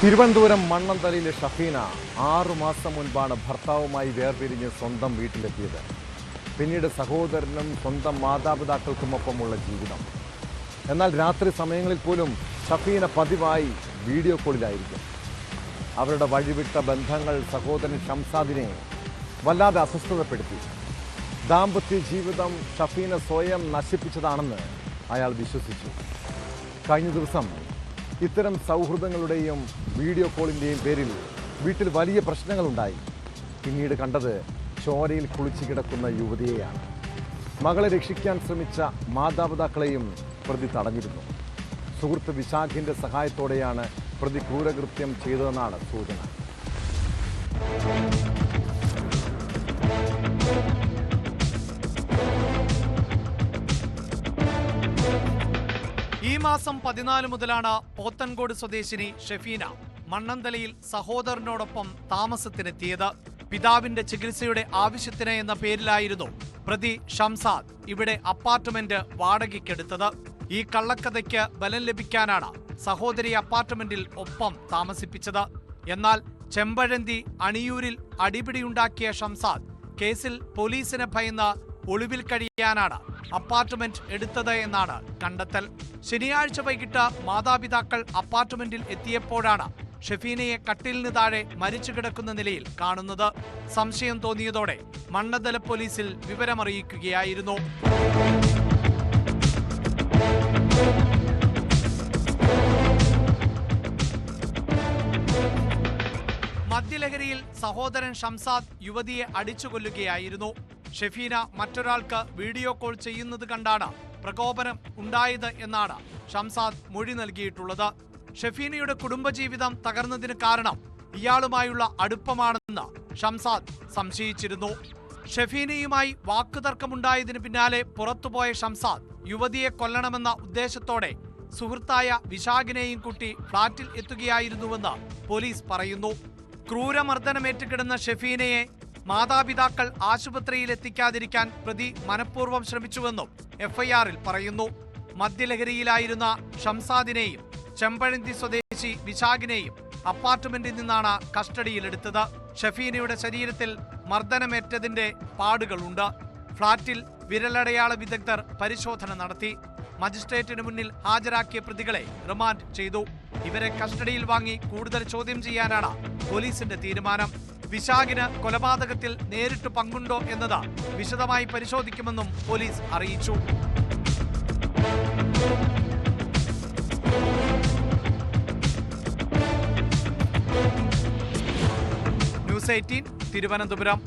തിരുവനന്തപുരം മണ്ണന്തലയിലെ ഷഫീന 6 മാസം മുൻപാണ് ഭർത്താവുമായി വേർപിരിഞ്ഞ് സ്വന്തം വീട്ടിലെത്തിയത്. പിന്നീട് സഹോദരനും സ്വന്തം മാതാപിതാക്കൾക്കുമൊപ്പമുള്ള ജീവിതം. എന്നാൽ രാത്രി സമയങ്ങളിൽ പോലും ഷഫീന പതിവായി വീഡിയോ കോളിലായിരിക്കും. അവരുടെ വഴിവിട്ട ബന്ധങ്ങൾ സഹോദരൻ ഷംസാദിനെ വല്ലാതെ അസ്വസ്ഥതപ്പെടുത്തി. ദാമ്പത്യ ജീവിതം ഷഫീന സ്വയം നശിപ്പിച്ചതാണെന്ന് അയാൾ വിശ്വസിച്ചു. കഴിഞ്ഞ ദിവസം ഇത്തരം സൗഹൃദങ്ങളുടെയും വീഡിയോ കോളിൻ്റെയും പേരിൽ വീട്ടിൽ വലിയ പ്രശ്നങ്ങളുണ്ടായി. പിന്നീട് കണ്ടത് ചോരയിൽ കുളിച്ചു കിടക്കുന്ന യുവതിയെയാണ്. മകളെ രക്ഷിക്കാൻ ശ്രമിച്ച മാതാപിതാക്കളെയും പ്രതി തടഞ്ഞിരുന്നു. സുഹൃത്ത് വിശാഖിൻ്റെ സഹായത്തോടെയാണ് പ്രതി ക്രൂരകൃത്യം ചെയ്തതെന്നാണ് സൂചന. ഈ മാസം 14 മുതലാണ് പോത്തൻകോട് സ്വദേശിനി ഷഫീന മണ്ണന്തലയിൽ സഹോദരനോടൊപ്പം താമസത്തിനെത്തിയത്. പിതാവിന്റെ ചികിത്സയുടെ ആവശ്യത്തിന് എന്ന പേരിലായിരുന്നു പ്രതി ഷംസാദ് ഇവിടെ അപ്പാർട്ട്മെന്റ് വാടകയ്ക്കെടുത്തത്. ഈ കള്ളക്കഥയ്ക്ക് ബലം ലഭിക്കാനാണ് സഹോദരി അപ്പാർട്ട്മെന്റിൽ ഒപ്പം താമസിപ്പിച്ചത്. എന്നാൽ ചെമ്പഴന്തി അണിയൂരിൽ അടിപിടിയുണ്ടാക്കിയ ഷംസാദ് കേസിൽ പോലീസിനെ ഭയന്ന് ഒളിവിൽ കഴിയാനാണ് അപ്പാർട്ട്മെന്റ് എടുത്തത് എന്നാണ് കണ്ടെത്തൽ. ശനിയാഴ്ച വൈകിട്ട് മാതാപിതാക്കൾ അപ്പാർട്ട്മെന്റിൽ എത്തിയപ്പോഴാണ് ഷഫീനയെ കട്ടിലിന് താഴെ മരിച്ചു കിടക്കുന്ന നിലയിൽ കാണുന്നത്. സംശയം തോന്നിയതോടെ മണ്ണന്തല പോലീസിൽ വിവരമറിയിക്കുകയായിരുന്നു. മദ്യലഹരിയിൽ സഹോദരൻ ഷംസാദ് യുവതിയെ അടിച്ചുകൊല്ലുകയായിരുന്നു. ഷഫീന മറ്റൊരാൾക്ക് വീഡിയോ കോൾ ചെയ്യുന്നത് കണ്ടാണ് പ്രകോപനം ഉണ്ടായത് എന്നാണ് ഷംസാദ് മൊഴി നൽകിയിട്ടുള്ളത്. ഷഫീനയുടെ കുടുംബജീവിതം തകർന്നതിന് കാരണം ഇയാളുമായുള്ള അടുപ്പമാണെന്ന് ഷംസാദ് സംശയിച്ചിരുന്നു. ഷഫീനയുമായി വാക്കുതർക്കമുണ്ടായതിന് പിന്നാലെ പുറത്തുപോയ ഷംസാദ് യുവതിയെ കൊല്ലണമെന്ന ഉദ്ദേശത്തോടെ സുഹൃത്തായ വിശാഖിനെയും കൂട്ടി ഫ്ളാറ്റിൽ എത്തുകയായിരുന്നുവെന്ന് പോലീസ് പറയുന്നു. ക്രൂരമർദ്ദനമേറ്റുകിടന്ന ഷഫീനയെ മാതാപിതാക്കൾ ആശുപത്രിയിൽ എത്തിക്കാതിരിക്കാൻ പ്രതി മനഃപൂർവ്വം ശ്രമിച്ചുവെന്നും എഫ്ഐആറിൽ പറയുന്നു. മദ്യലഹരിയിലായിരുന്ന ഷംസാദിനെയും ചെമ്പഴന്തി സ്വദേശി വിശാഖിനെയും അപ്പാർട്ട്മെന്റിൽ നിന്നാണ് കസ്റ്റഡിയിലെടുത്തത്. ഷഫീനയുടെ ശരീരത്തിൽ മർദ്ദനമേറ്റതിന്റെ പാടുകളുണ്ട്. ഫ്ളാറ്റിൽ വിരലടയാള വിദഗ്ധർ പരിശോധന നടത്തി. മജിസ്ട്രേറ്റിന് മുന്നിൽ ഹാജരാക്കിയ പ്രതികളെ റിമാൻഡ് ചെയ്തു. ഇവരെ കസ്റ്റഡിയിൽ വാങ്ങി കൂടുതൽ ചോദ്യം ചെയ്യാനാണ് പോലീസിന്റെ തീരുമാനം. വിശാഖിന് കൊലപാതകത്തിൽ നേരിട്ട് പങ്കുണ്ടോ എന്നത് വിശദമായി പരിശോധിക്കുമെന്നും പോലീസ് അറിയിച്ചു. ന്യൂസ് 18 തിരുവനന്തപുരം.